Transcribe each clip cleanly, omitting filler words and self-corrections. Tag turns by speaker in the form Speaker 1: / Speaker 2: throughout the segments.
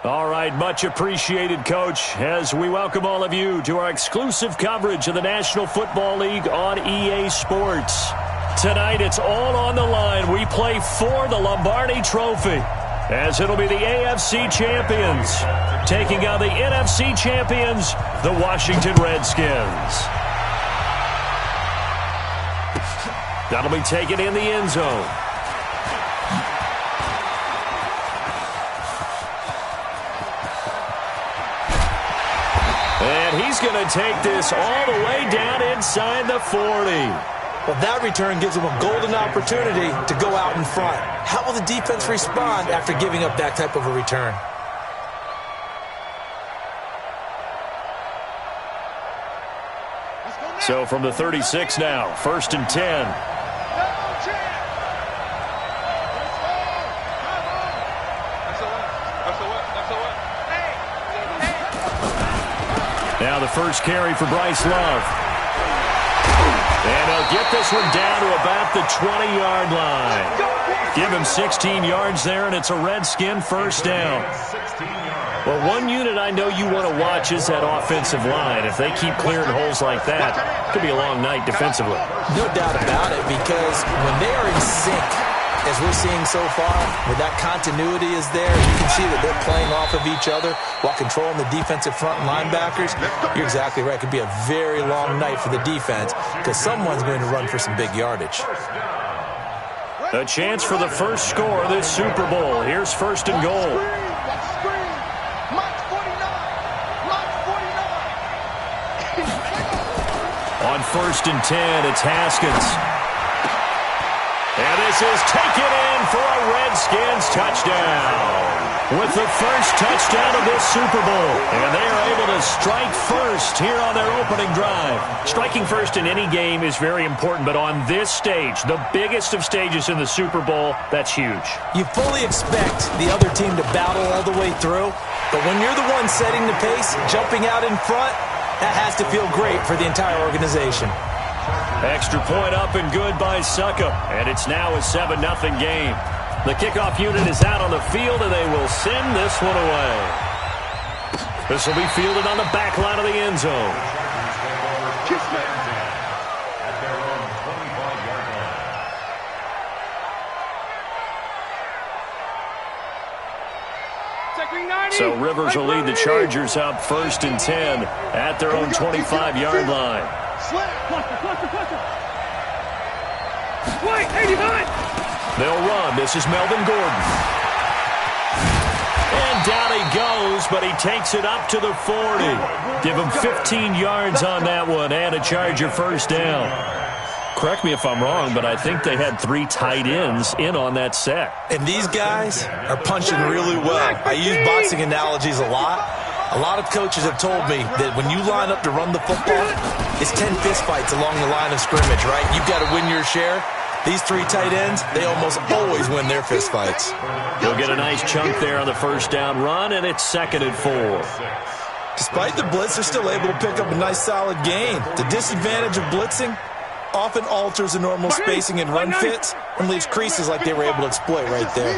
Speaker 1: All right, much appreciated, Coach, as we welcome all of you to our exclusive coverage of the National Football League on EA Sports. Tonight, it's all on the line. We play for the Lombardi Trophy, as it'll be the AFC champions taking on the NFC champions, the Washington Redskins. That'll be taken in the end zone. And he's going to take this all the way down inside the 40.
Speaker 2: Well, that return gives them a golden opportunity to go out in front. How will the defense respond after giving up that type of a return?
Speaker 1: So from the 36 now, 1st and 10. Now the first carry for Bryce Love. And he'll get this one down to about the 20-yard line. Give him 16 yards there, and it's a Redskin first down. Well, one unit I know you want to watch is that offensive line. If they keep clearing holes like that, it could be a long night defensively.
Speaker 2: No doubt about it, because when they are in sync, as we're seeing so far, where that continuity is there, you can see that they're playing off of each other while controlling the defensive front linebackers. You're exactly right. It could be a very long night for the defense because someone's going to run for some big yardage.
Speaker 1: A chance for the first score of this Super Bowl. Here's 1st and goal. On 1st and 10, it's Haskins. And this is taken in for a Redskins touchdown. With the first touchdown of this Super Bowl. And they are able to strike first here on their opening drive. Striking first in any game is very important, but on this stage, the biggest of stages in the Super Bowl, that's huge.
Speaker 2: You fully expect the other team to battle all the way through, but when you're the one setting the pace, jumping out in front, that has to feel great for the entire organization.
Speaker 1: Extra point up and good by Suckup, and it's now a 7-0 game. The kickoff unit is out on the field, and they will send this one away. This will be fielded on the back line of the end zone. So Rivers will lead the Chargers out 1st and 10 at their own 25-yard line. They'll run. This is Melvin Gordon. And down he goes, but he takes it up to the 40. Give him 15 yards on that one and a Charger first down. Correct me if I'm wrong, but I think they had 3 tight ends in on that set.
Speaker 2: And these guys are punching really well. I use boxing analogies a lot. A lot of coaches have told me that when you line up to run the football, it's 10 fistfights along the line of scrimmage, right? You've got to win your share. These 3 tight ends, they almost always win their fistfights.
Speaker 1: He'll get a nice chunk there on the first down run, and it's 2nd and 4.
Speaker 2: Despite the blitz, they're still able to pick up a nice solid gain. The disadvantage of blitzing often alters the normal spacing and run fits and leaves creases like they were able to exploit right there.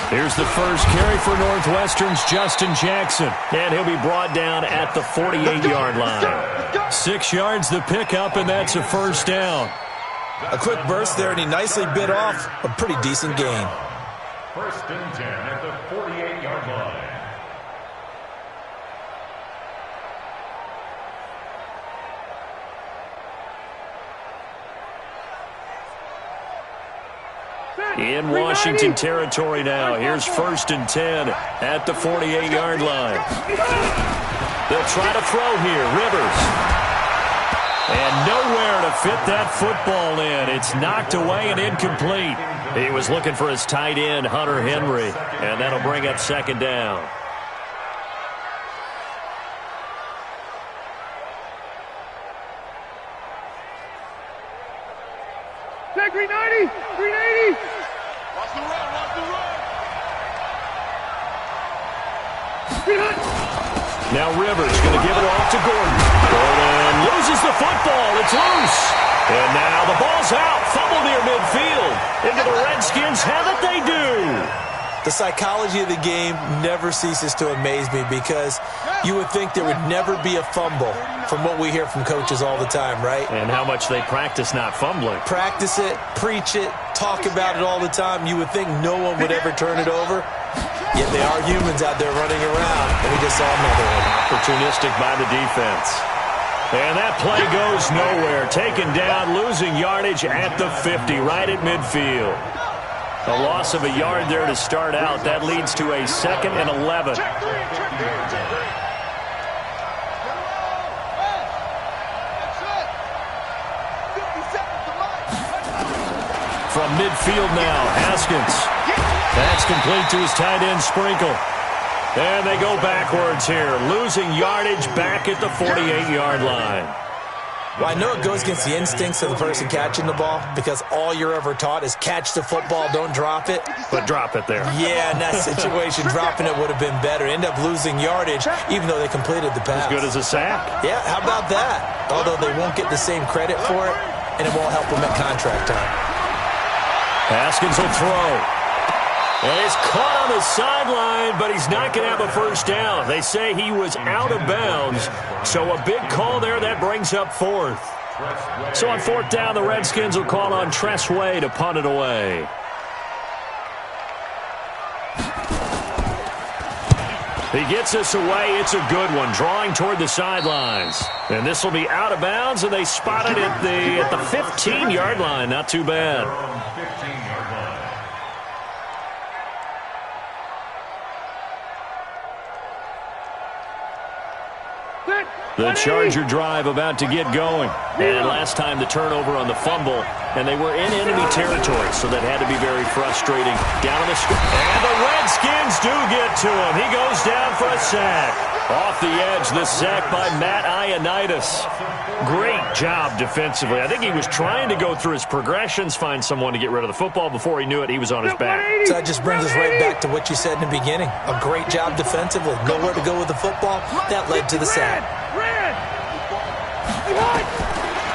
Speaker 1: Here's the first carry for Northwestern's Justin Jackson, and he'll be brought down at the 48-yard line. 6 yards the pickup, and that's a first down.
Speaker 2: A quick burst there, and he nicely bit off a pretty decent gain.
Speaker 3: 1st and 10 at the 48-yard line.
Speaker 1: In Washington territory now. Here's 1st and 10 at the 48-yard line. They'll try to throw here. Rivers. And nowhere to fit that football in. It's knocked away and incomplete. He was looking for his tight end, Hunter Henry. And that'll bring up 2nd down.
Speaker 4: Green 90! Green 80!
Speaker 3: Watch the run, watch the run!
Speaker 1: Now Rivers going to give it off to Gordon. Gordon loses the football. It's loose. And now the ball's out. Fumble near midfield. Into the Redskins have it, they do.
Speaker 2: The psychology of the game never ceases to amaze me because you would think there would never be a fumble from what we hear from coaches all the time, right?
Speaker 1: And how much they practice not fumbling.
Speaker 2: Practice it, preach it, talk about it all the time. You would think no one would ever turn it over. Yet they are humans out there running around, and we just saw another one.
Speaker 1: Opportunistic by the defense. And that play goes nowhere. Taken down, losing yardage at the 50, right at midfield. A loss of a yard there to start out. That leads to a 2nd and 11. From midfield now, Haskins. That's complete to his tight end, Sprinkle. And they go backwards here, losing yardage back at the 48-yard line.
Speaker 2: Well, I know it goes against the instincts of the person catching the ball because all you're ever taught is catch the football, don't drop it.
Speaker 1: But drop it there.
Speaker 2: Yeah, in that situation, dropping it would have been better. End up losing yardage, even though they completed the pass.
Speaker 1: As good as a sack.
Speaker 2: Yeah, how about that? Although they won't get the same credit for it, and it won't help them at contract time.
Speaker 1: Haskins will throw. And he's caught on the sideline, but he's not going to have a first down. They say he was out of bounds, so a big call there. That brings up 4th. So on 4th down, the Redskins will call on Tress Way to punt it away. He gets us away. It's a good one, drawing toward the sidelines. And this will be out of bounds, and they spot it at the 15-yard line. Not too bad. The Charger drive about to get going. And last time the turnover on the fumble, and they were in enemy territory, so that had to be very frustrating. Down on the and the Redskins do get to him. He goes down for a sack. Off the edge, the sack by Matt Ioannidis. Great job defensively. I think he was trying to go through his progressions, find someone to get rid of the football. Before he knew it, he was on his back.
Speaker 2: So that just brings us right back to what you said in the beginning. A great job defensively. Nowhere to go with the football. That led to the sack.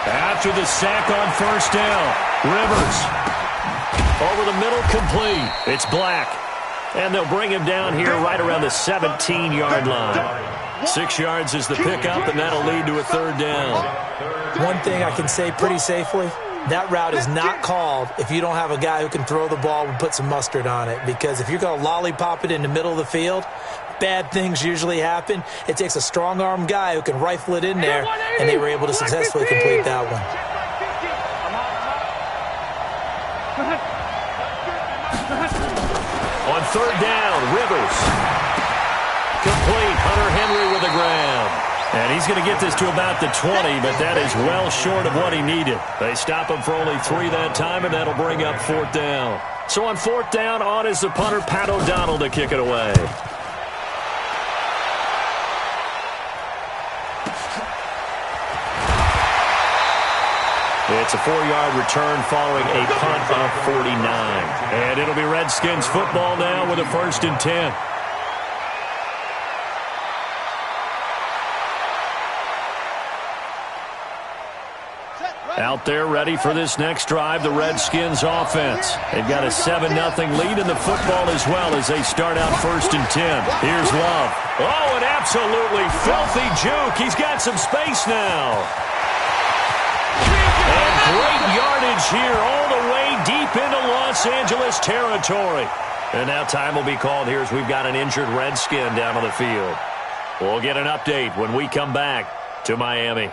Speaker 1: After the sack on first down, Rivers over the middle, complete. It's Black. And they'll bring him down here right around the 17-yard line. 6 yards is the pickup, and that'll lead to a 3rd down.
Speaker 2: One thing I can say pretty safely, that route is not called if you don't have a guy who can throw the ball and put some mustard on it. Because if you're going to lollipop it in the middle of the field, bad things usually happen. It takes a strong-arm guy who can rifle it in there, and they were able to successfully complete that one.
Speaker 1: On 3rd down, Rivers. Complete. Hunter Henry with the ground. And he's going to get this to about the 20, but that is well short of what he needed. They stop him for only 3 that time, and that'll bring up 4th down. So on 4th down, on is the punter, Pat O'Donnell, to kick it away. It's a 4-yard return following a punt of 49. And it'll be Redskins football now with a 1st and 10. Out there ready for this next drive, the Redskins offense. They've got a 7-0 lead in the football as well as they start out 1st and 10. Here's Love. Oh, an absolutely filthy juke. He's got some space now. And great yardage here all the way deep into Los Angeles territory. And now time will be called here as we've got an injured Redskin down on the field. We'll get an update when we come back to Miami.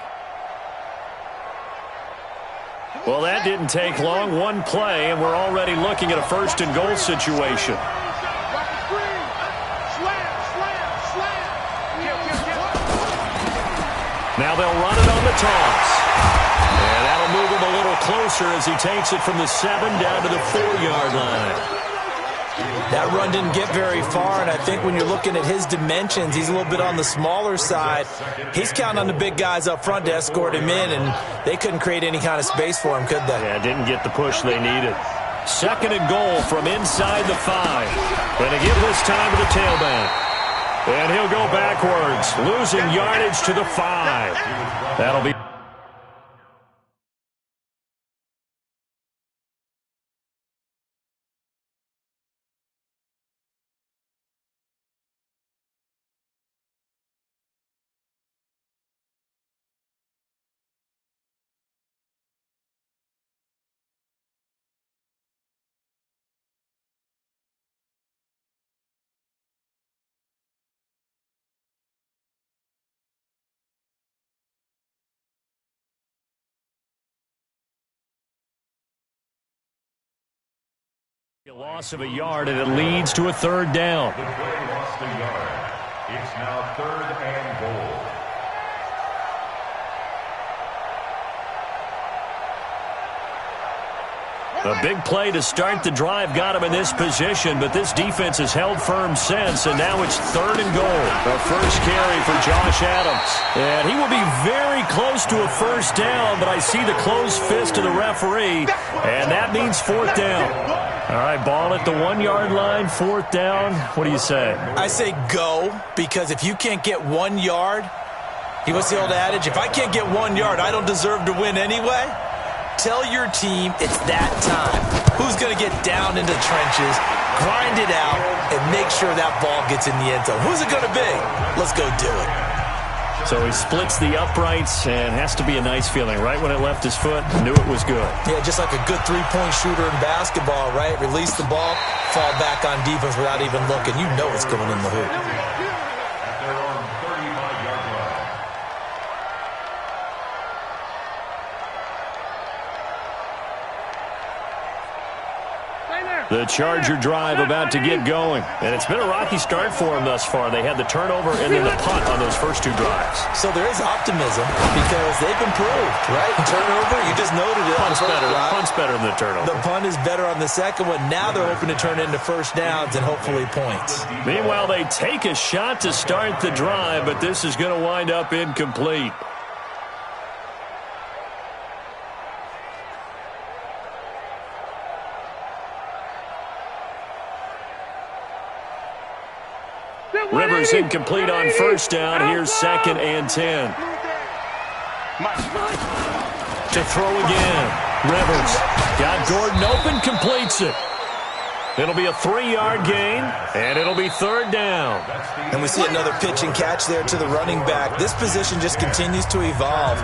Speaker 1: Well, that didn't take long. One play, and we're already looking at a 1st and goal situation. Now they'll run it on the toss. And that'll move him a little closer as he takes it from the 7 down to the 4-yard line.
Speaker 2: That run didn't get very far, and I think when you're looking at his dimensions, he's a little bit on the smaller side. He's counting on the big guys up front to escort him in, and they couldn't create any kind of space for him, could they?
Speaker 1: Yeah, didn't get the push they needed. 2nd and goal from inside the 5. Going to give this time to the tailback. And he'll go backwards, losing yardage to the 5. That'll be A loss of a yard, and it leads to a third down.
Speaker 3: The play lost a yard. It's now 3rd and goal.
Speaker 1: A big play to start the drive got him in this position, but this defense has held firm since, and now it's 3rd and goal. The first carry for Josh Adams. And he will be very close to a first down, but I see the closed fist of the referee, and that means 4th down. All right, ball at the 1-yard line, 4th down. What do you say?
Speaker 2: I say go, because if you can't get 1 yard, what's the old adage? If I can't get 1 yard, I don't deserve to win anyway. Tell your team it's that time. Who's going to get down into the trenches, grind it out, and make sure that ball gets in the end zone? Who's it going to be? Let's go do it.
Speaker 1: So he splits the uprights, and has to be a nice feeling. Right when it left his foot, knew it was good.
Speaker 2: Yeah, just like a good three-point shooter in basketball, right? Release the ball, fall back on defense without even looking. You know it's going in the hoop.
Speaker 3: At their own 35-yard line.
Speaker 1: The Charger drive about to get going. And it's been a rocky start for them thus far. They had the turnover and then the punt on those first 2 drives.
Speaker 2: So there is optimism because they've improved, right? Turnover, you just noted it.
Speaker 1: Punt's better than the turnover.
Speaker 2: The punt is better on the second one. Now they're hoping to turn into first downs and hopefully points.
Speaker 1: Meanwhile, they take a shot to start the drive, but this is going to wind up incomplete. Rivers incomplete on first down. Here's 2nd and 10. To throw again. Rivers got Gordon open, completes it. It'll be a 3-yard gain, and it'll be 3rd down.
Speaker 2: And we see another pitch and catch there to the running back. This position just continues to evolve.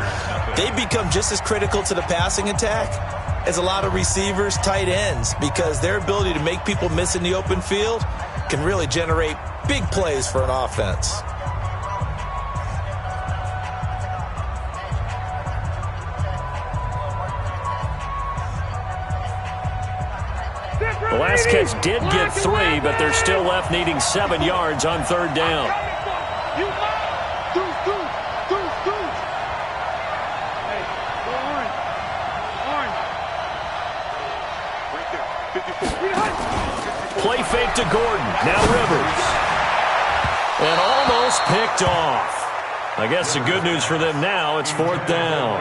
Speaker 2: They become just as critical to the passing attack as a lot of receivers, tight ends, because their ability to make people miss in the open field can really generate big plays for an offense.
Speaker 1: The last catch did get 3, but they're still left needing 7 yards on 3rd down. Play fake to Gordon. Now Rivers. And almost picked off. I guess the good news for them now, it's 4th down.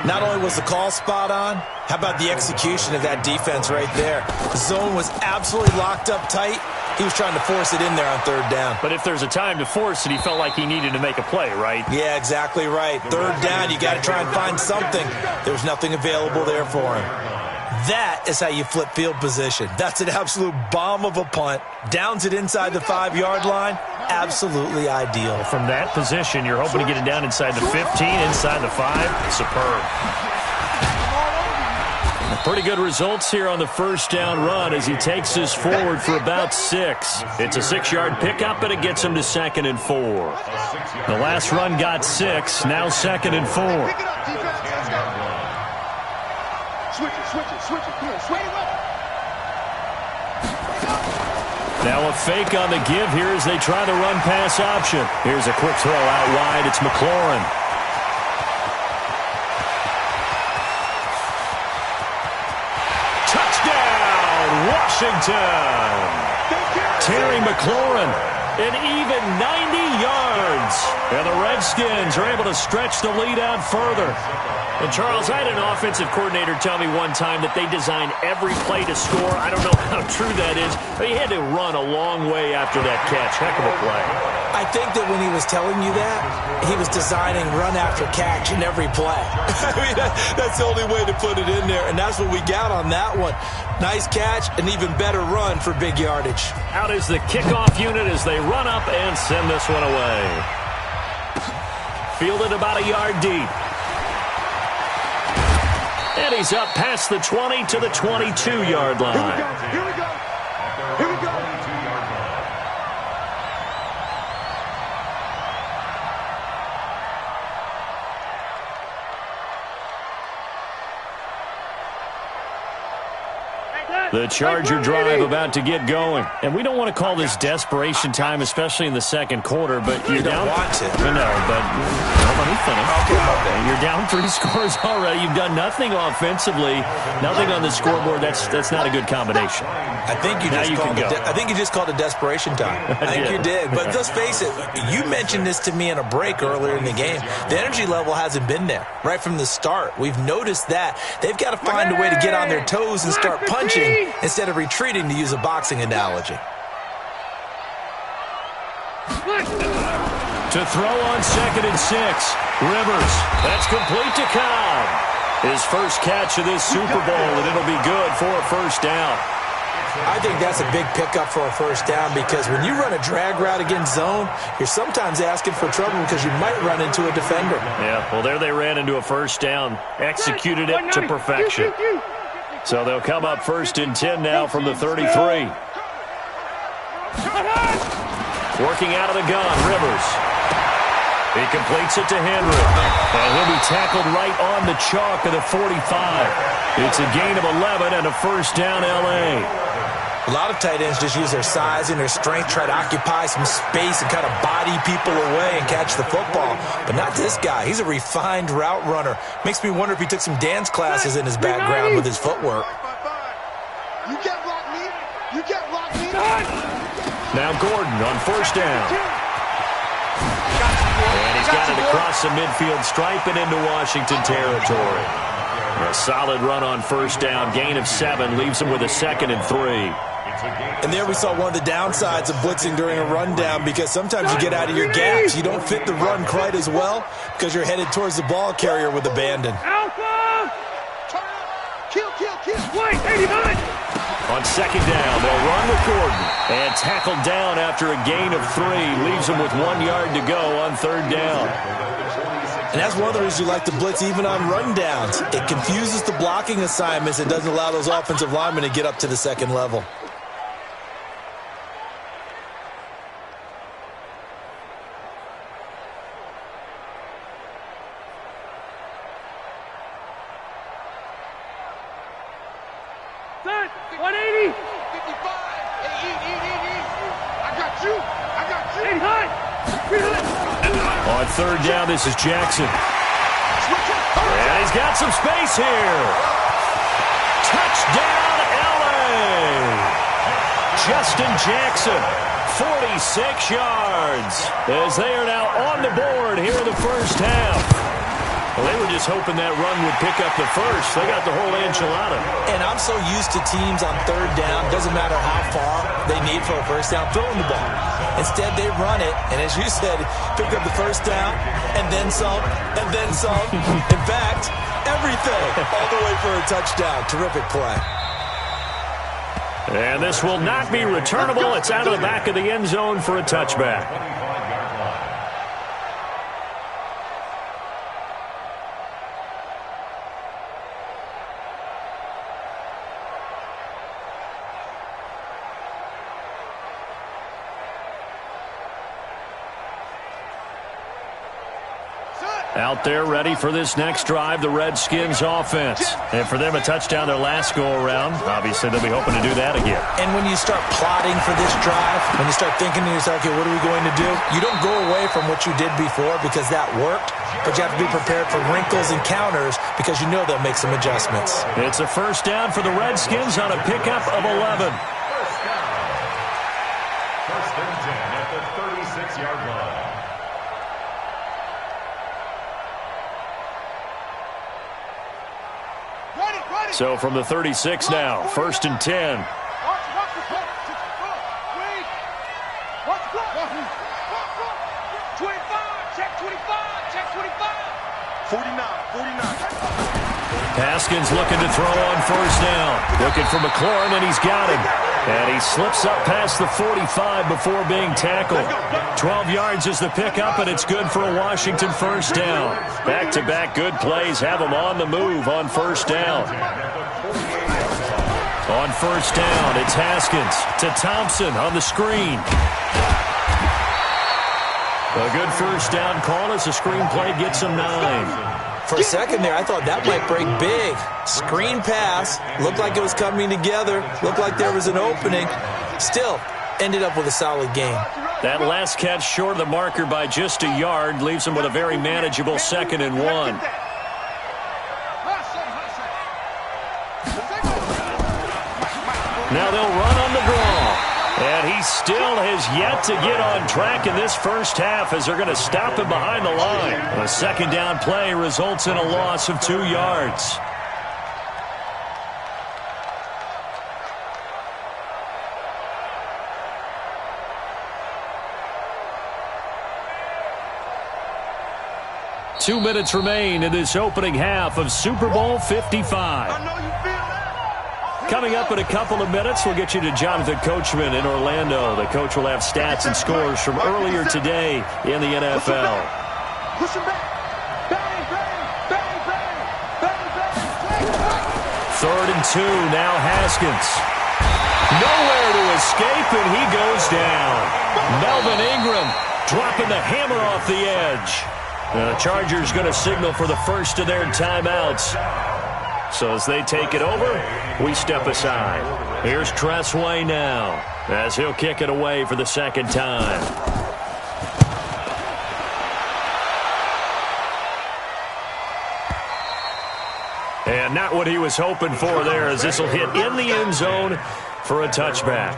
Speaker 2: Not only was the call spot on, how about the execution of that defense right there? The zone was absolutely locked up tight. He was trying to force it in there on 3rd down.
Speaker 1: But if there's a time to force it, he felt like he needed to make a play, right?
Speaker 2: Yeah, exactly right. 3rd down, you got to try and find something. There's nothing available there for him. That is how you flip field position. That's an absolute bomb of a punt. Downs it inside the 5-yard line. Absolutely ideal.
Speaker 1: From that position, you're hoping to get it down inside the 15, inside the 5. Superb. Pretty good results here on the first down run as he takes this forward for about 6. It's a 6-yard pickup, and it gets him to 2nd and 4. The last run got 6, now 2nd and 4.
Speaker 4: Switch it. Come on, switch it.
Speaker 1: Now a fake on the give here as they try the run-pass option. Here's a quick throw out wide. It's McLaurin. Touchdown, Washington. Terry McLaurin, an even 90 yards. And the Redskins are able to stretch the lead out further. And, Charles, I had an offensive coordinator tell me one time that they design every play to score. I don't know how true that is, but he had to run a long way after that catch. Heck of a play.
Speaker 2: I think that when he was telling you that, he was designing run after catch in every play. I mean, that's the only way to put it in there, and that's what we got on that one. Nice catch, an even better run for big yardage.
Speaker 1: Out is the kickoff unit as they run up and send this one away. Fielded about a yard deep. And he's up past the 20 to the 22-yard line.
Speaker 4: Here we go.
Speaker 1: The Charger drive about to get going. And we don't want to call this desperation time, especially in the second quarter, but you're down.
Speaker 2: Want to.
Speaker 1: No, but let me finish. You're down 3 scores already. You've done nothing offensively, nothing on the scoreboard. That's not a good combination.
Speaker 2: I think you just called it desperation time. I think you did. But let's face it, you mentioned this to me in a break earlier in the game. The energy level hasn't been there right from the start. We've noticed that. They've got to find a way to get on their toes and start punching instead of retreating, to use a boxing analogy.
Speaker 1: To throw on 2nd and 6. Rivers. That's complete to Cobb. His first catch of this Super Bowl, and it'll be good for a first down.
Speaker 2: I think that's a big pickup for a first down, because when you run a drag route against zone, you're sometimes asking for trouble because you might run into a defender.
Speaker 1: Yeah, well, there they ran into a first down, executed it to perfection. So they'll come up 1st and 10 now from the 33. Working out of the gun, Rivers. He completes it to Henry. And he'll be tackled right on the chalk of the 45. It's a gain of 11 and a first down, L.A.
Speaker 2: A lot of tight ends just use their size and their strength, try to occupy some space and kind of body people away and catch the football. But not this guy. He's a refined route runner. Makes me wonder if he took some dance classes in his background with his footwork.
Speaker 4: You can't block me. You can't block me.
Speaker 1: Now Gordon on first down. And he's got it across the midfield stripe and into Washington territory. A solid run on first down. Gain of 7 leaves him with a 2nd and 3.
Speaker 2: And there we saw one of the downsides of blitzing during a rundown, because sometimes you get out of your gaps. You don't fit the run quite as well because you're headed towards the ball carrier with abandon.
Speaker 4: Alpha! Kill, kill, kill. Wait, 89!
Speaker 1: On 2nd down, they'll run with Gordon. And tackled down after a gain of 3. Leaves him with 1 yard to go on 3rd down.
Speaker 2: And that's one of the reasons you like to blitz even on rundowns. It confuses the blocking assignments. It doesn't allow those offensive linemen to get up to the second level.
Speaker 4: Son, 180! 55! Hey, eat. I got you! Hey, high!
Speaker 1: On 3rd down, this is Jackson. And he's got some space here. Touchdown, L.A. Justin Jackson, 46 yards, as they are now on the board here in the first half. Well, they were just hoping that run would pick up the first. They got the whole enchilada.
Speaker 2: And I'm so used to teams on 3rd down, doesn't matter how far they need for a first down, throwing the ball. Instead, they run it, and as you said, pick up the first down, and then some, and then some. In fact, everything, all the way for a touchdown. Terrific play.
Speaker 1: And this will not be returnable. It's out of the back of the end zone for a touchback. Out there ready for this next drive, the Redskins offense. And for them, a touchdown their last go-around. Obviously, they'll be hoping to do that again.
Speaker 2: And when you start plotting for this drive, when you start thinking to yourself, okay, what are we going to do? You don't go away from what you did before because that worked, but you have to be prepared for wrinkles and counters because you know they'll make some adjustments.
Speaker 1: It's a first down for the Redskins on a pickup of 11.
Speaker 3: First and 10 at the 36-yard line.
Speaker 1: So from the 36 now, 1st and 10.
Speaker 4: Watch the clock. Wait. Watch the clock. 25. Check 25. Check 25. 49.
Speaker 1: Haskins looking to throw on first down. Looking for McLaurin, and he's got him. And he slips up past the 45 before being tackled. 12 yards is the pickup, and it's good for a Washington first down. Back-to-back good plays have him on the move on first down. On first down, it's Haskins to Thompson on the screen. A good first down call as the screenplay gets him 9.
Speaker 2: For a second there, I thought that might break big. Screen pass. Looked like it was coming together. Looked like there was an opening. Still, ended up with a solid game.
Speaker 1: That last catch short of the marker by just a yard leaves him with a very manageable 2nd and 1. Now they'll run on the draw. And he still has yet to get on track in this first half as they're going to stop him behind the line. A 2nd down play results in a loss of 2 yards. Two minutes remain in this opening half of Super Bowl 55. Coming up in a couple of minutes, we'll get you to Jonathan Coachman in Orlando. The coach will have stats and scores from earlier today in the NFL.
Speaker 4: Push him back. Bang, bang, bang, bang, bang, bang.
Speaker 1: 3rd and 2, now Haskins. Nowhere to escape, and he goes down. Melvin Ingram dropping the hammer off the edge. The Chargers going to signal for the first of their timeouts. So as they take it over, we step aside. Here's Tressway now as he'll kick it away for the 2nd time. And not what he was hoping for there, as this will hit in the end zone for a touchback.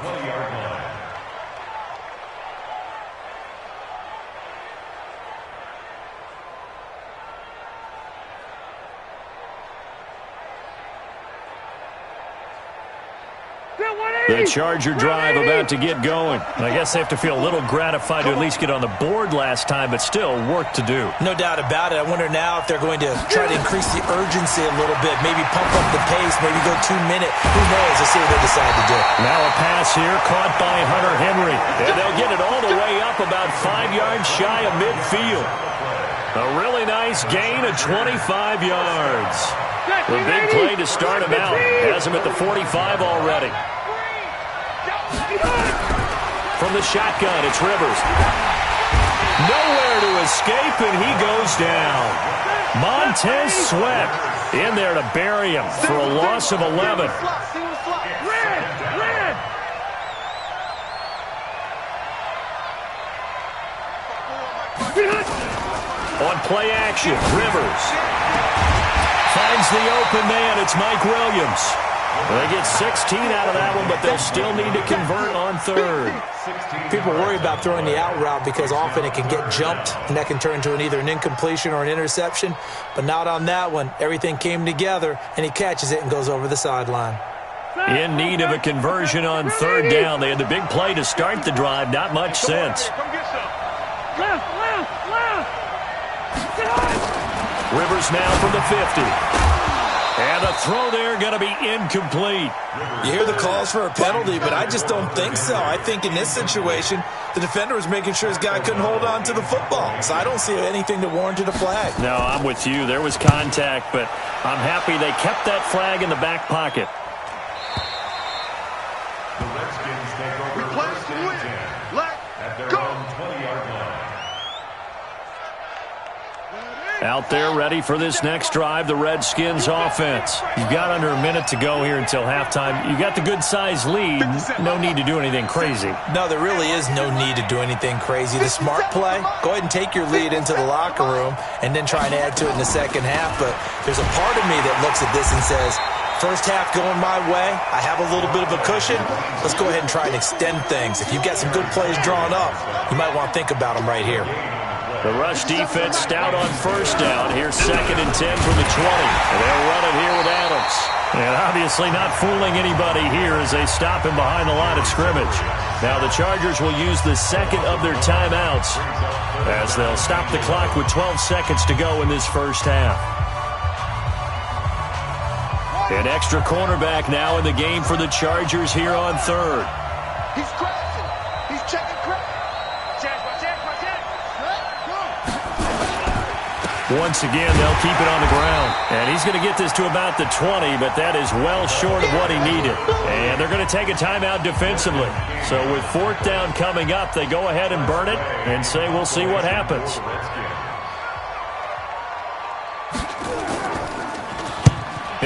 Speaker 1: The Charger drive about to get going. I guess they have to feel a little gratified to at least get on the board last time, but still work to do.
Speaker 2: No doubt about it. I wonder now if they're going to try to increase the urgency a little bit, maybe pump up the pace, maybe go 2 minute. Who knows? Let's see what they decide to do.
Speaker 1: Now a pass here caught by Hunter Henry. And they'll get it all the way up about 5 yards shy of midfield. A really nice gain of 25 yards. The big play to start him out has him at the 45 already. From the shotgun, it's Rivers. Nowhere to escape, and he goes down. Montez Sweat in there to bury him for a loss of 11. On play action, Rivers finds the open man. It's Mike Williams. They get 16 out of that one, but they'll still need to convert on 3rd.
Speaker 2: People worry about throwing the out route because often it can get jumped, and that can turn into either an incompletion or an interception. But not on that one. Everything came together, and he catches it and goes over the sideline.
Speaker 1: In need of a conversion on 3rd down. They had the big play to start the drive. Not much sense. Rivers now from the 50. And the throw there going to be incomplete.
Speaker 2: You hear the calls for a penalty, but I just don't think so. I think in this situation, the defender was making sure his guy couldn't hold on to the football. So I don't see anything to warrant a flag.
Speaker 1: No, I'm with you. There was contact, but I'm happy they kept that flag in the back pocket.
Speaker 3: The Redskins take over.
Speaker 4: Replace the win.
Speaker 3: At their own 20-yard line.
Speaker 1: Out there ready for this next drive, the Redskins offense. You've got under a minute to go here until halftime. You've got the good-sized lead. No need to do anything crazy.
Speaker 2: No, there really is no need to do anything crazy. The smart play, go ahead and take your lead into the locker room and then try and add to it in the second half. But there's a part of me that looks at this and says, first half going my way, I have a little bit of a cushion. Let's go ahead and try and extend things. If you've got some good plays drawn up, you might want to think about them right here.
Speaker 1: The rush defense stout on 1st down. Here's 2nd and 10 from the 20. And they'll run it here with Adams. And obviously not fooling anybody here as they stop him behind the line of scrimmage. Now the Chargers will use the 2nd of their timeouts as they'll stop the clock with 12 seconds to go in this first half. An extra cornerback now in the game for the Chargers here on 3rd.
Speaker 4: He's crashing. He's checking crash.
Speaker 1: Once again, they'll keep it on the ground. And he's going to get this to about the 20, but that is well short of what he needed. And they're going to take a timeout defensively. So with 4th down coming up, they go ahead and burn it and say we'll see what happens.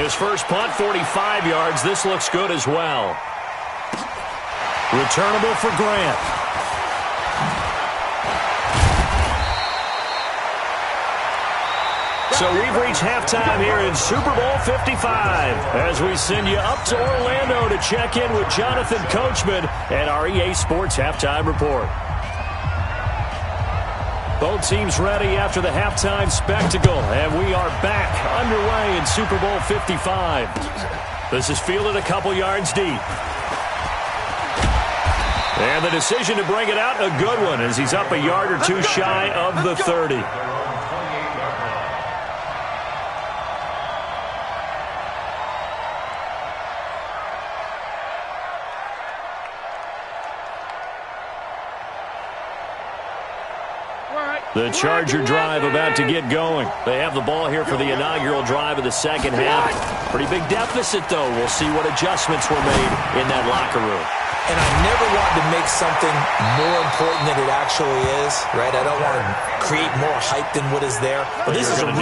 Speaker 1: His first punt, 45 yards. This looks good as well. Returnable for Grant. So we've reached halftime here in Super Bowl 55 as we send you up to Orlando to check in with Jonathan Coachman and our EA Sports Halftime Report. Both teams ready after the halftime spectacle, and we are back underway in Super Bowl 55. This is fielded a couple yards deep. And the decision to bring it out, a good one, as he's up a yard or two shy of the 30. The Charger drive about to get going. They have the ball here for the inaugural drive of the second half. Pretty big deficit, though. We'll see what adjustments were made in that locker room.
Speaker 2: And I never want to make something more important than it actually is, right? I don't want to create more hype than what is there. But this is I'm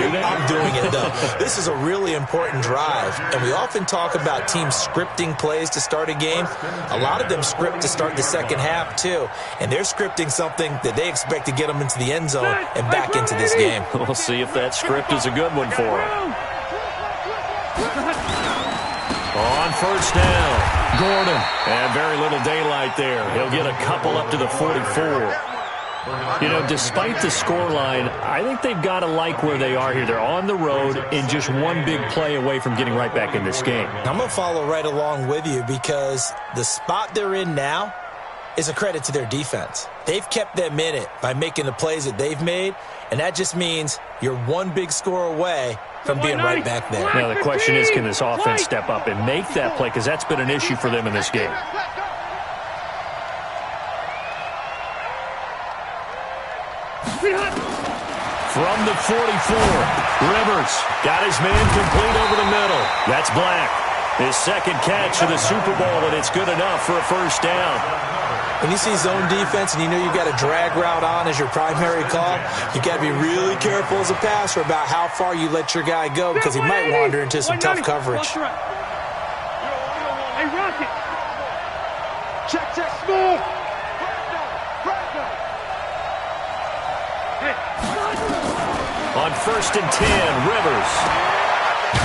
Speaker 2: doing it, though. This is a really important drive. And we often talk about teams scripting plays to start a game. A lot of them script to start the second half, too. And they're scripting something that they expect to get them into the end zone and back into this game.
Speaker 1: We'll see if that script is a good one for them. On first down, Gordon. And very little daylight there. He'll get a couple up to the 44. You know, despite the scoreline, I think they've got to like where they are here. They're on the road and just one big play away from getting right back in this game.
Speaker 2: I'm going to follow right along with you because the spot they're in now is a credit to their defense. They've kept them in it by making the plays that they've made, and that just means you're one big score away from being right back there.
Speaker 1: Now, the question is, can this offense step up and make that play? Because that's been an issue for them in this game. From the 44, Rivers got his man complete over the middle. That's Black. His second catch of the Super Bowl, and it's good enough for a first down.
Speaker 2: When you see zone defense and you know you've got a drag route on as your primary call, you've got to be really careful as a passer about how far you let your guy go because he might wander into some tough coverage.
Speaker 4: Hey, Rocket. Check, small.
Speaker 1: On first and 10, Rivers.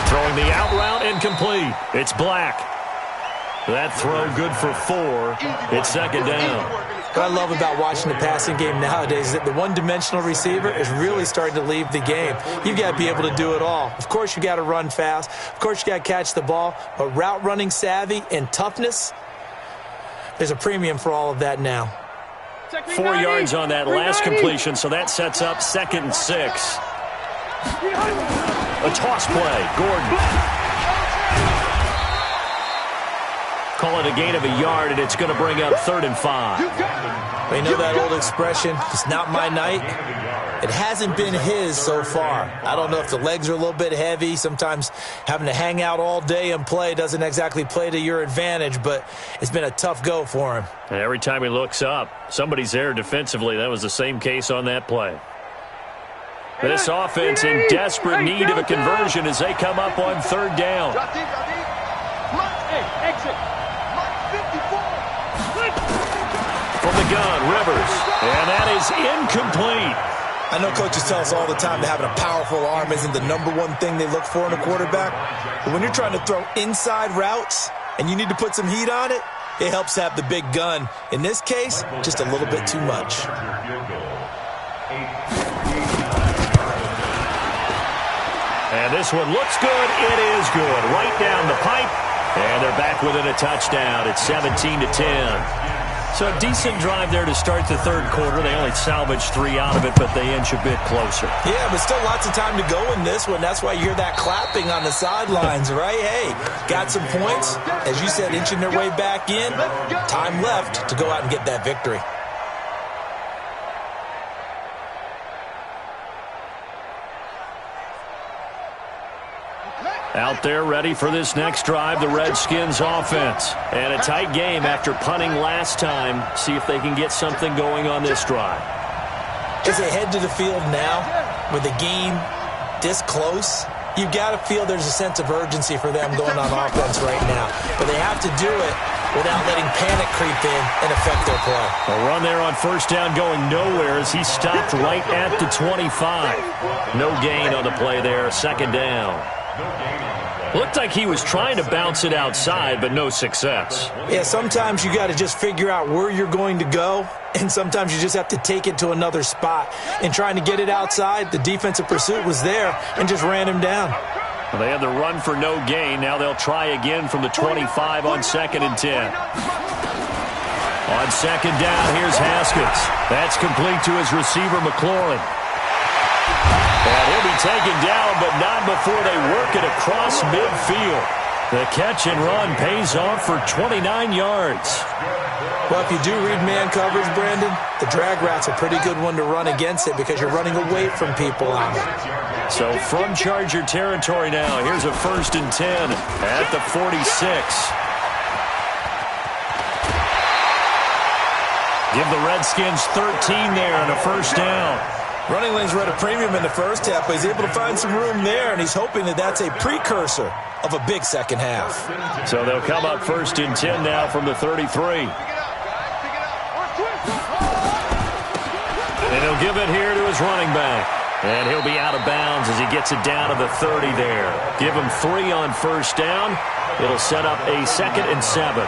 Speaker 1: Throwing the out route incomplete. It's Black. That throw good for 4. It's second down.
Speaker 2: What I love about watching the passing game nowadays is that the one-dimensional receiver is really starting to leave the game. You've got to be able to do it all. Of course, you got to run fast. Of course, you got to catch the ball. But route running savvy and toughness, there's a premium for all of that now.
Speaker 1: 4 yards on that last completion, so that sets up 2nd and 6. A toss play, Gordon. Call it a gain of a yard, and it's going to bring up 3rd and 5.
Speaker 2: You know that old expression, it's not my night? It hasn't been his so far. I don't know if the legs are a little bit heavy. Sometimes having to hang out all day and play doesn't exactly play to your advantage, but it's been a tough go for him.
Speaker 1: And every time he looks up, somebody's there defensively. That was the same case on that play. This offense in desperate need of a conversion as they come up on 3rd down. From the gun, Rivers. And that is incomplete.
Speaker 2: I know coaches tell us all the time that having a powerful arm isn't the #1 thing they look for in a quarterback. But when you're trying to throw inside routes and you need to put some heat on it, it helps have the big gun. In this case, just a little bit too much.
Speaker 1: And this one looks good. It is good. Right down the pipe. And they're back within a touchdown. It's 17-10. So a decent drive there to start the 3rd quarter. They only salvaged 3 out of it, but they inch a bit closer.
Speaker 2: Yeah, but still lots of time to go in this one. That's why you hear that clapping on the sidelines, right? Hey, got some points. As you said, inching their way back in. Time left to go out and get that victory.
Speaker 1: Out there ready for this next drive, the Redskins offense. And a tight game after punting last time. See if they can get something going on this drive.
Speaker 2: As they head to the field now, with the game this close, You've got to feel there's a sense of urgency for them going on offense right now. But they have to do it without letting panic creep in and affect their play.
Speaker 1: A run there on first down going nowhere as he stopped right at the 25. No gain on the play there, second down. Looked like he was trying to bounce it outside, but no success.
Speaker 2: Yeah, sometimes you got to just figure out where you're going to go, and sometimes you just have to take it to another spot. And trying to get it outside, the defensive pursuit was there and just ran him down.
Speaker 1: Well, they had the run for no gain. Now they'll try again from the 25 on 2nd and 10. On second down, here's Haskins. That's complete to his receiver, McLaurin. And he'll be taken down, but not before they work it across midfield. The catch and run pays off for 29 yards.
Speaker 2: Well, if you do read man coverage, Brandon, the drag route's a pretty good one to run against it because you're running away from people on it.
Speaker 1: So from Charger territory now, here's a 1st and 10 at the 46. Give the Redskins 13 there and a first down.
Speaker 2: Running lanes were at a premium in the first half, but he's able to find some room there, and he's hoping that that's a precursor of a big second half.
Speaker 1: So they'll come up 1st and 10 now from the 33. And he'll give it here to his running back. And he'll be out of bounds as he gets it down to the 30 there. Give him 3 on first down. It'll set up a 2nd and 7.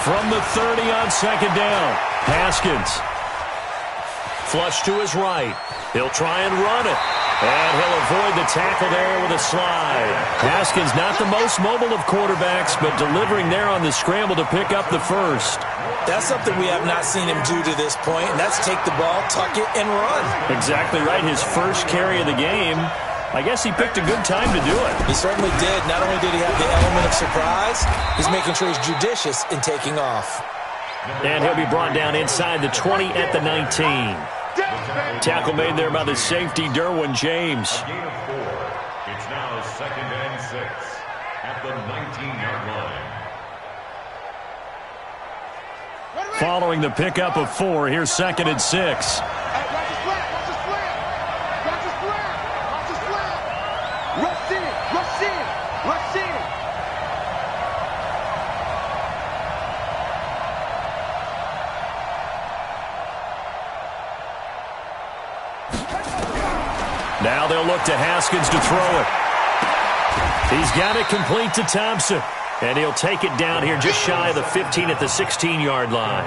Speaker 1: From the 30 on 2nd down, Haskins. Flush to his right. He'll try and run it. And he'll avoid the tackle there with a slide. Haskins not the most mobile of quarterbacks, but delivering there on the scramble to pick up the first.
Speaker 2: That's something we have not seen him do to this point, and that's take the ball, tuck it, and run. Exactly
Speaker 1: right. His first carry of the game. I guess he picked a good time to do it.
Speaker 2: He certainly did. Not only did he have the element of surprise, he's making sure he's judicious in taking off.
Speaker 1: And he'll be brought down inside the 20 at the 19. Tackle made there by the safety, Derwin James.
Speaker 3: A gain of 4. It's now 2nd and 6 at the 19-yard line.
Speaker 1: Following the pickup of 4, here's 2nd and 6. Now they'll look to Haskins to throw it. He's got it complete to Thompson. And he'll take it down here just shy of the 15 at the 16-yard line.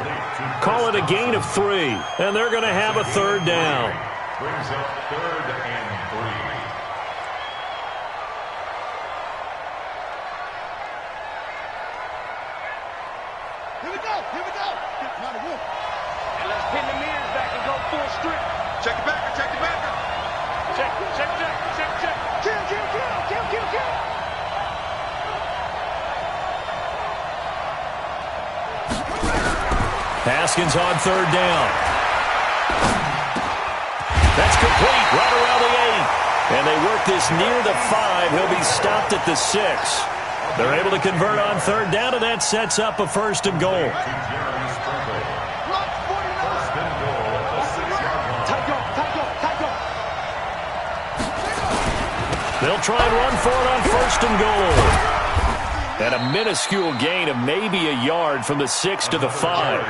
Speaker 1: Call it a gain of 3. And they're going to have a 3rd down.
Speaker 3: Brings up 3rd and 3.
Speaker 4: Here we go. And let's pin the mirrors back and go full strip. Check it back. Kill.
Speaker 1: Haskins on 3rd down. That's complete right around the 8. And they work this near the 5. He'll be stopped at the 6. They're able to convert on 3rd down, and that sets up a 1st and goal. They'll try and run for it on 1st and goal. And a minuscule gain of maybe a yard from the 6 to the 5.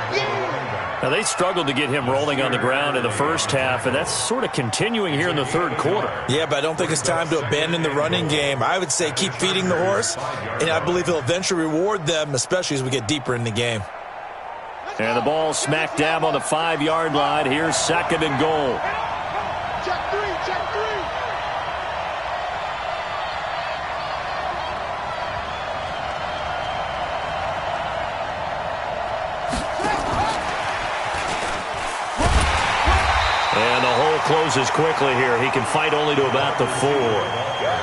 Speaker 1: Now, they struggled to get him rolling on the ground in the first half, and that's sort of continuing here in the 3rd quarter.
Speaker 2: Yeah, but I don't think it's time to abandon the running game. I would say keep feeding the horse, and I believe he'll eventually reward them, especially as we get deeper in the game.
Speaker 1: And the ball smacked down on the 5-yard line. Here's 2nd and goal.
Speaker 4: Check 3.
Speaker 1: And the hole closes quickly here. He can fight only to about the 4.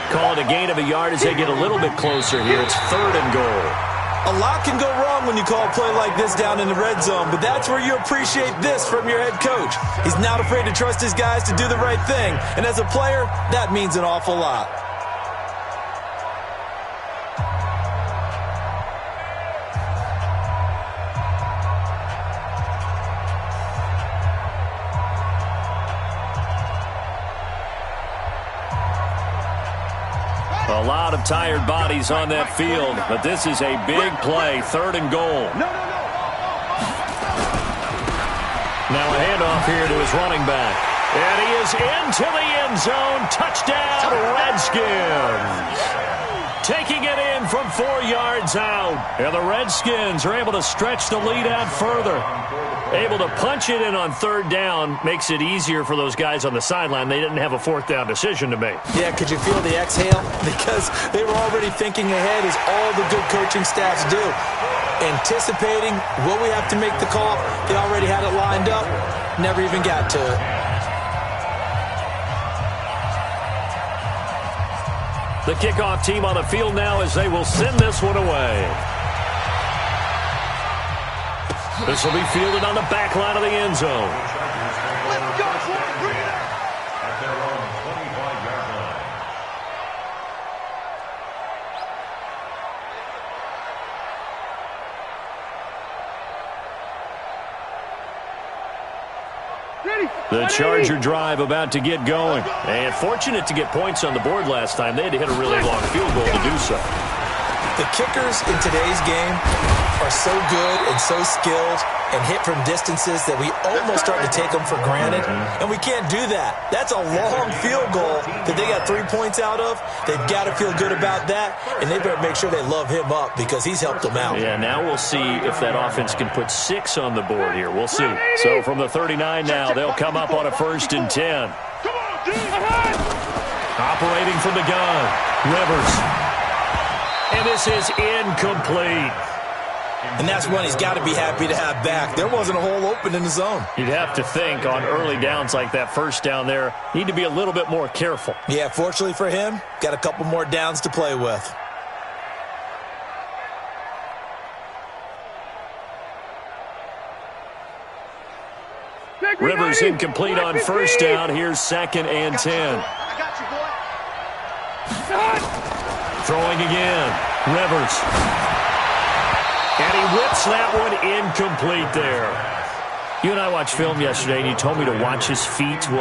Speaker 1: Call it a gain of a yard as they get a little bit closer here. It's 3rd and goal.
Speaker 2: A lot can go wrong when you call a play like this down in the red zone, but that's where you appreciate this from your head coach. He's not afraid to trust his guys to do the right thing, and as a player, that means an awful lot.
Speaker 1: A lot of tired bodies on that field, but this is a big play, 3rd and goal. Now a handoff here to his running back. And he is into the end zone. Touchdown, Redskins. Taking it in from 4 yards out. And the Redskins are able to stretch the lead out further. Able to punch it in on 3rd down. Makes it easier for those guys on the sideline. They didn't have a 4th down decision to make.
Speaker 2: Yeah, could you feel the exhale? Because they were already thinking ahead, as all the good coaching staffs do. Anticipating, will we have to make the call? They already had it lined up. Never even got to it.
Speaker 1: The kickoff team on the field now as they will send this one away. This will be fielded on the back line of the end zone.
Speaker 4: Let's go, bring it up.
Speaker 3: At their own 25-yard line.
Speaker 1: The Charger drive about to get going. And fortunate to get points on the board last time. They had to hit a really long field goal to do so.
Speaker 2: The kickers in today's game are so good and so skilled and hit from distances that we almost start to take them for granted. And we can't do that. That's a long field goal that they got 3 points out of. They've got to feel good about that, and they better make sure they love him up because he's helped them out.
Speaker 1: Yeah, now we'll see if that offense can put 6 on the board here. We'll see. So from the 39 now, they'll come up on a 1st and 10. Operating from the gun, Rivers. And this is incomplete.
Speaker 2: And that's one he's got to be happy to have back. There wasn't a hole open in the zone.
Speaker 1: You'd have to think on early downs like that, 1st down there, need to be a little bit more careful.
Speaker 2: Yeah, fortunately for him, got a couple more downs to play with.
Speaker 1: Rivers incomplete on 1st down. Here's 2nd and 10.
Speaker 4: I got you, boy.
Speaker 1: Throwing again. Rivers. And he whips that one incomplete there. You and I watched film yesterday, and you told me to watch his feet. For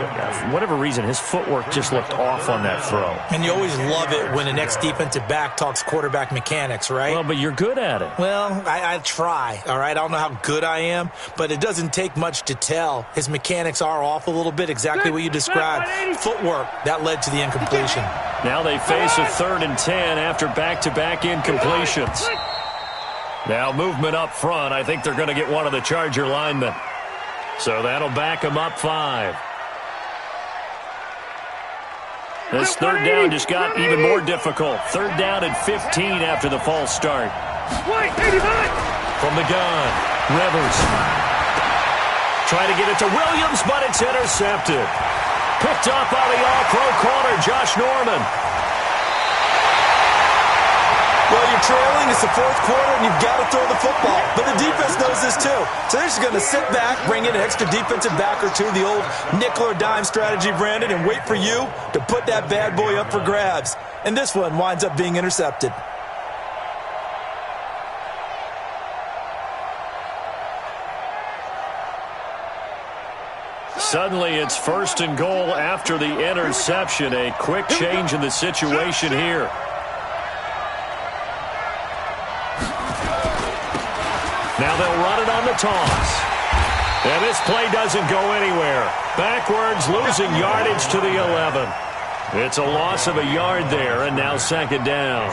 Speaker 1: whatever reason, his footwork just looked off on that throw.
Speaker 2: And you always love it when the next defensive back talks quarterback mechanics, right?
Speaker 1: Well, but you're good at it.
Speaker 2: Well, I try, all right? I don't know how good I am, but it doesn't take much to tell. His mechanics are off a little bit, exactly what you described. Footwork, that led to the incompletion.
Speaker 1: Now they face a 3rd and 10 after back-to-back incompletions. Now movement up front. I think they're going to get one of the Charger linemen. So that'll back them up 5. This 3rd down just got even more difficult. 3rd down and 15 after the false start. From the gun, Rivers. Trying to get it to Williams, but it's intercepted. Picked up by the all-pro corner, Josh Norman.
Speaker 2: Well, you're trailing. It's the 4th quarter, and you've got to throw the football. But the defense knows this, too. So they're just going to sit back, bring in an extra defensive back or two, the old nickel or dime strategy, Brandon, and wait for you to put that bad boy up for grabs. And this one winds up being intercepted.
Speaker 1: Suddenly, it's 1st and goal after the interception. A quick change in the situation here. Now they'll run it on the toss. And this play doesn't go anywhere. Backwards, losing yardage to the 11. It's a loss of a yard there, and now 2nd down.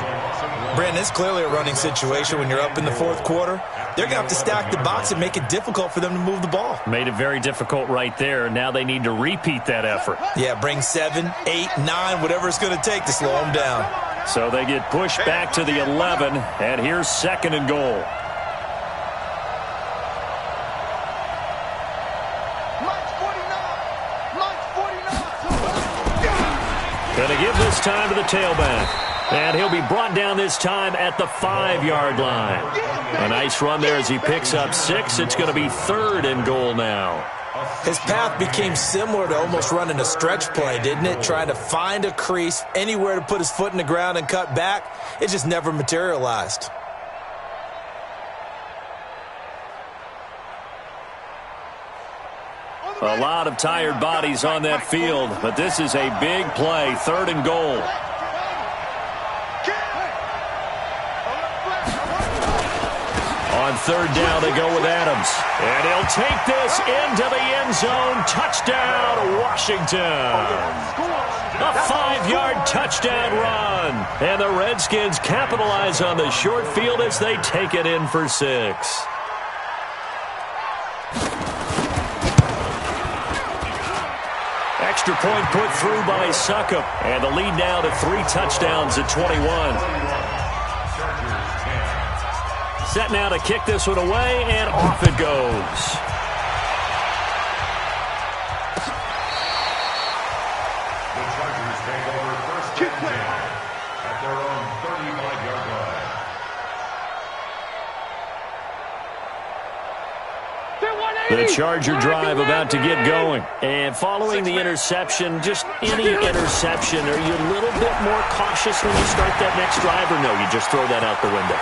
Speaker 2: Brandon, it's clearly a running situation when you're up in the 4th quarter. They're going to have to stack the box and make it difficult for them to move the ball.
Speaker 1: Made it very difficult right there. Now they need to repeat that effort.
Speaker 2: Yeah, bring 7, 8, 9, whatever it's going to take to slow them down.
Speaker 1: So they get pushed back to the 11, and here's 2nd and goal. Going to give this time to the tailback. And he'll be brought down this time at the 5-yard line. A nice run there as he picks up 6. It's going to be 3rd and goal now.
Speaker 2: His path became similar to almost running a stretch play, didn't it? Trying to find a crease, anywhere to put his foot in the ground and cut back. It just never materialized.
Speaker 1: A lot of tired bodies on that field, but this is a big play, 3rd and goal. On third down, they go with Adams. And he'll take this into the end zone. Touchdown, Washington. A 5-yard touchdown run. And the Redskins capitalize on the short field as they take it in for 6. Extra point put through by Succop. And the lead now to 3 touchdowns at 21. Set now to kick this one away, and off it goes.
Speaker 3: The Chargers take over first and 10 at their own 35-yard line.
Speaker 1: The Charger drive about to get going. And following the interception, just any interception, are you a little bit more cautious when you start that next drive, or no, you just throw that out the window?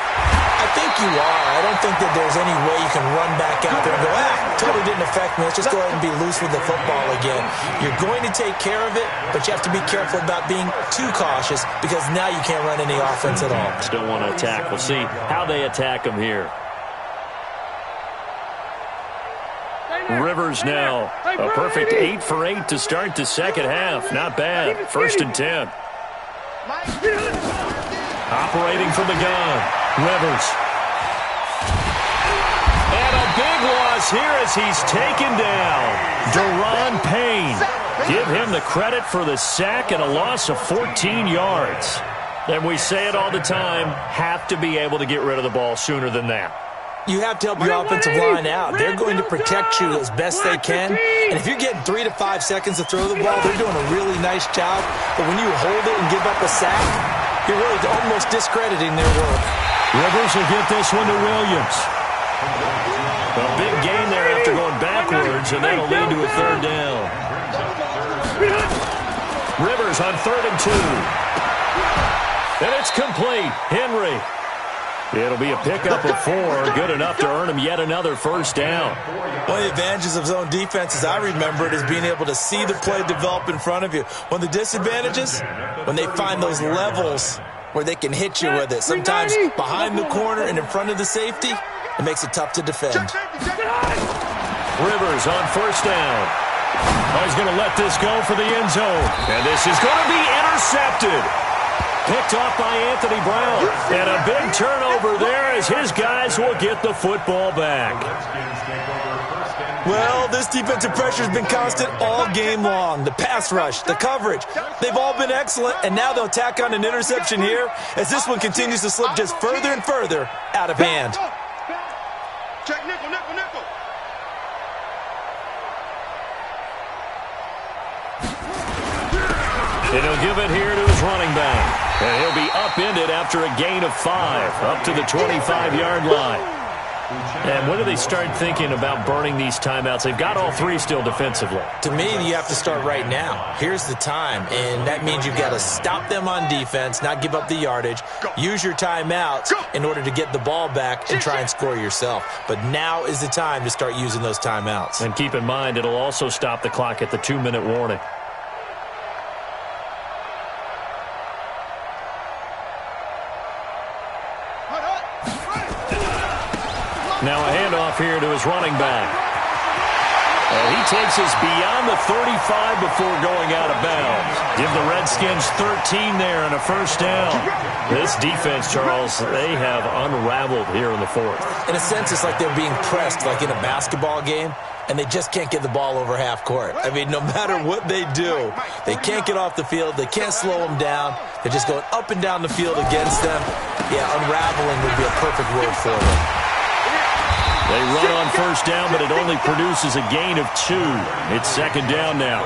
Speaker 2: I think you are. I don't think that there's any way you can run back out there and go, totally didn't affect me. Let's just go ahead and be loose with the football again. You're going to take care of it, but you have to be careful about being too cautious because now you can't run any offense at all.
Speaker 1: Still want to attack. We'll see how they attack them here. Rivers now, a perfect 8 for 8 to start the second half. Not bad. First and 10. Operating from the gun, Rivers. And a big loss here as he's taken down. Deron Payne. Give him the credit for the sack and a loss of 14 yards. And we say it all the time, have to be able to get rid of the ball sooner than that.
Speaker 2: You have to help your offensive line out. They're going to protect you as best they can. And if you're getting 3 to 5 seconds to throw the ball, they're doing a really nice job. But when you hold it and give up a sack, you're really almost discrediting their work.
Speaker 1: Rivers will get this one to Williams. A big gain there after going backwards, and that'll lead to a third down. Rivers on 3rd and 2. And it's complete. Henry. It'll be a pickup of 4, good enough to earn him yet another first down.
Speaker 2: One of the advantages of zone defense, as I remember it, is being able to see the play develop in front of you. One of the disadvantages, when they find those levels where they can hit you with it. Sometimes behind the corner and in front of the safety, it makes it tough to defend.
Speaker 1: Rivers on first down. Oh, he's going to let this go for the end zone. And this is going to be intercepted. Picked off by Anthony Brown. And a big turnover there as his guys will get the football back.
Speaker 2: Well, this defensive pressure has been constant all game long. The pass rush, the coverage, they've all been excellent, and now they'll tack on an interception here as this one continues to slip just further and further out of hand.
Speaker 4: Check nickel, nickel, nickel.
Speaker 1: And he'll give it here to his running back. And he'll be upended after a gain of 5, up to the 25-yard line. And when do they start thinking about burning these timeouts? They've got all 3 still defensively.
Speaker 2: To me, you have to start right now. Here's the time, and that means you've got to stop them on defense, not give up the yardage, use your timeouts in order to get the ball back and try and score yourself. But now is the time to start using those timeouts.
Speaker 1: And keep in mind, it'll also stop the clock at the 2-minute warning. Now a handoff here to his running back. And he takes us beyond the 35 before going out of bounds. Give the Redskins 13 there and a first down. This defense, Charles, they have unraveled here in the 4th.
Speaker 2: In a sense, it's like they're being pressed like in a basketball game, and they just can't get the ball over half court. I mean, no matter what they do, they can't get off the field. They can't slow them down. They're just going up and down the field against them. Yeah, unraveling would be a perfect word for them.
Speaker 1: They run on first down, but it only produces a gain of 2. It's second down now.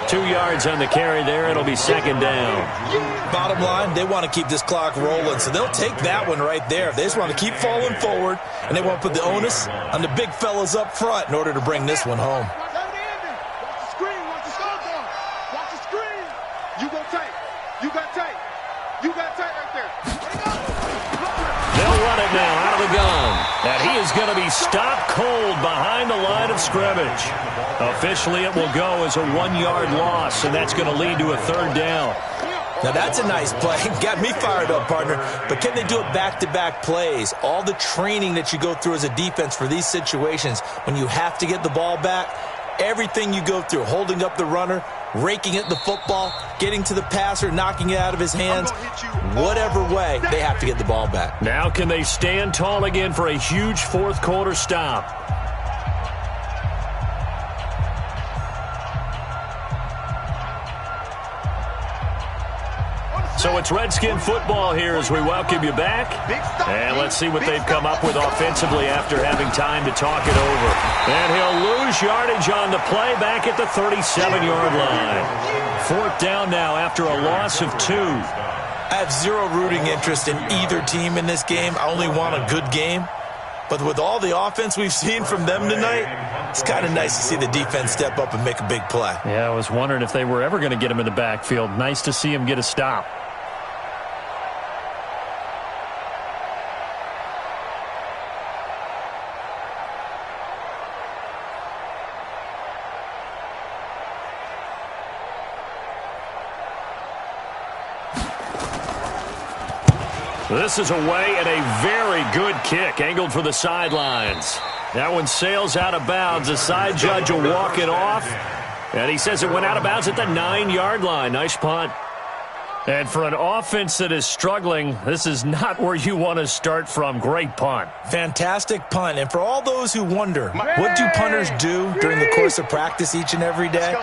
Speaker 1: 2 yards on the carry there. It'll be second down.
Speaker 2: Bottom line, they want to keep this clock rolling, so they'll take that one right there. They just want to keep falling forward, and they want to put the onus on the big fellas up front in order to bring this one home.
Speaker 4: Watch the screen, watch the scoreboard. Watch the screen. You go tight. You got tight. You got tight right there.
Speaker 1: They'll run it now out of the gun. And he is going to be stopped cold behind the line of scrimmage. Officially, it will go as a 1-yard loss, and that's going to lead to a third down.
Speaker 2: Now that's a nice play. Got me fired up, partner. But can they do it back-to-back plays? All the training that you go through as a defense for these situations, when you have to get the ball back, everything you go through, holding up the runner, raking at the football, getting to the passer, knocking it out of his hands, whatever way, they have to get the ball back.
Speaker 1: Now can they stand tall again for a huge fourth quarter stop? So it's Redskin football here as we welcome you back. And let's see what they've come up with offensively after having time to talk it over. And he'll lose yardage on the play back at the 37-yard line. Fourth down now after a loss of 2.
Speaker 2: I have zero rooting interest in either team in this game. I only want a good game. But with all the offense we've seen from them tonight, it's kind of nice to see the defense step up and make a big play.
Speaker 1: Yeah, I was wondering if they were ever going to get him in the backfield. Nice to see him get a stop. This is away and a very good kick angled for the sidelines. That one sails out of bounds. The side judge will walk it off. And he says it went out of bounds at the 9-yard line. Nice punt. And for an offense that is struggling, this is not where you want to start from. Great punt.
Speaker 2: Fantastic punt. And for all those who wonder, what do punters do during the course of practice each and every day?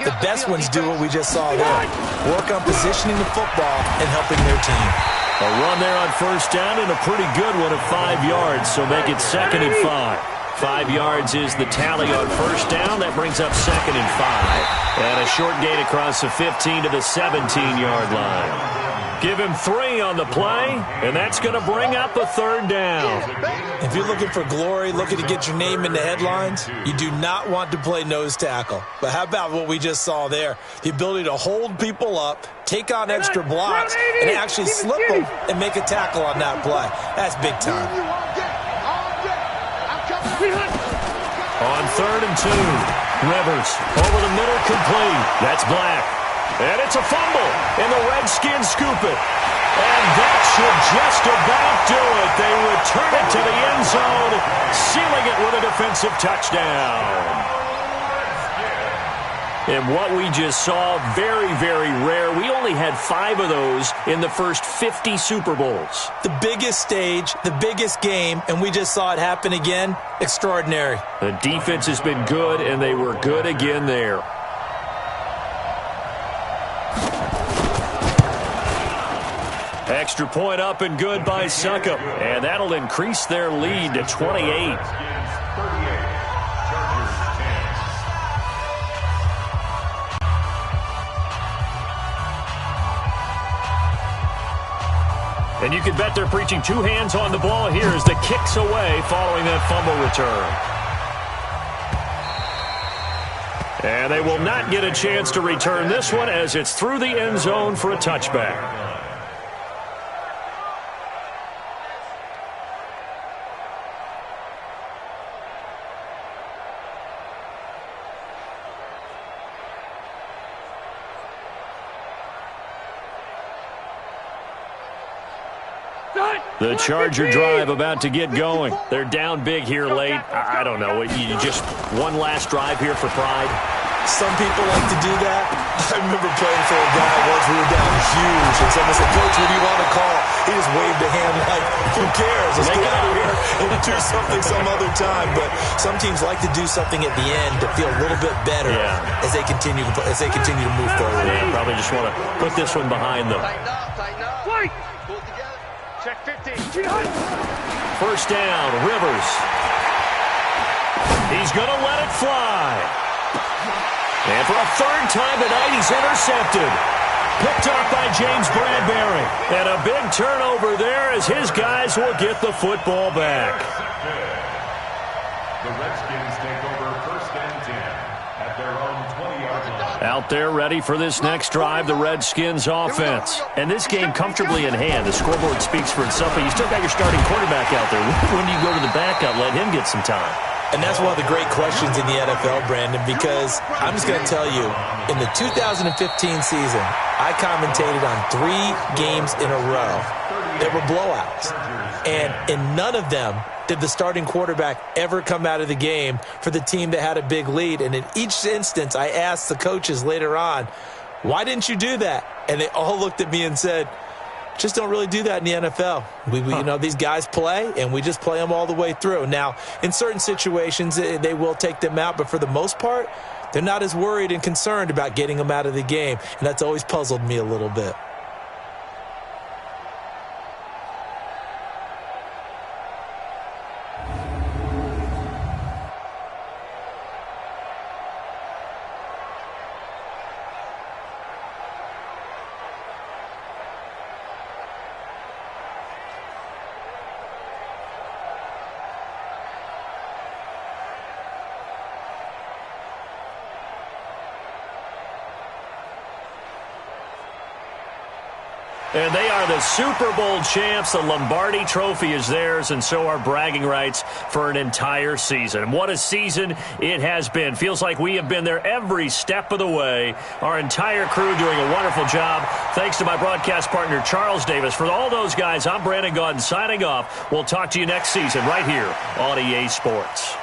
Speaker 2: The best ones do what we just saw there. Work on positioning the football and helping their team.
Speaker 1: A run there on first down and a pretty good one of 5 yards, so make it 2nd and 5. 5 yards is the tally on first down. That brings up 2nd and 5. And a short gain across the 15 to the 17-yard line. Give him 3 on the play, and that's going to bring up a 3rd down.
Speaker 2: If you're looking for glory, looking to get your name in the headlines, you do not want to play nose tackle. But how about what we just saw there? The ability to hold people up, take on extra blocks, and actually slip them and make a tackle on that play. That's big time.
Speaker 1: On 3rd and 2, Rivers over the middle, complete. That's Black. And it's a fumble, and the Redskins scoop it. And that should just about do it. They return it to the end zone, sealing it with a defensive touchdown. And what we just saw, very, very rare. We only had 5 of those in the first 50 Super Bowls.
Speaker 2: The biggest stage, the biggest game, and we just saw it happen again. Extraordinary.
Speaker 1: The defense has been good, and they were good again there. Extra point up and good by Succop. And that'll increase their lead to 28. And you can bet they're preaching 2 hands on the ball here as the kick's away following that fumble return. And they will not get a chance to return this one as it's through the end zone for a touchback. The Charger drive about to get going. They're down big here late. I don't know. You just one last drive here for pride?
Speaker 2: Some people like to do that. I remember playing for a guy once. We were down huge, and someone said, "Coach, what do you want to call?" He just waved a hand like, "Who cares? Let's get out of here and do something some other time." But some teams like to do something at the end to feel a little bit better as they continue to move forward.
Speaker 1: Yeah, probably just want to put this one behind them.
Speaker 4: Tighten up. Wait. Pull together. Check 15.
Speaker 1: First down, Rivers. He's going to let it fly. And for a 3rd time tonight, he's intercepted. Picked up by James Bradbury. And a big turnover there as his guys will get the football back.
Speaker 3: The Redskins take over 1st and 10 at their own 20-yard line.
Speaker 1: Out there ready for this next drive, the Redskins offense. And this game comfortably in hand. The scoreboard speaks for itself, but you still got your starting quarterback out there. When do you go to the backup, let him get some time?
Speaker 2: And that's one of the great questions in the NFL, Brandon, because I'm just going to tell you, in the 2015 season, I commentated on 3 games in a row that were blowouts. And in none of them did the starting quarterback ever come out of the game for the team that had a big lead. And in each instance, I asked the coaches later on, why didn't you do that? And they all looked at me and said, just don't really do that in the NFL. You know, these guys play, and we just play them all the way through. Now, in certain situations, they will take them out, but for the most part, they're not as worried and concerned about getting them out of the game, and that's always puzzled me a little bit.
Speaker 1: And they are the Super Bowl champs. The Lombardi Trophy is theirs, and so are bragging rights for an entire season. What a season it has been. Feels like we have been there every step of the way. Our entire crew doing a wonderful job. Thanks to my broadcast partner, Charles Davis. For all those guys, I'm Brandon Gaudin signing off. We'll talk to you next season right here on EA Sports.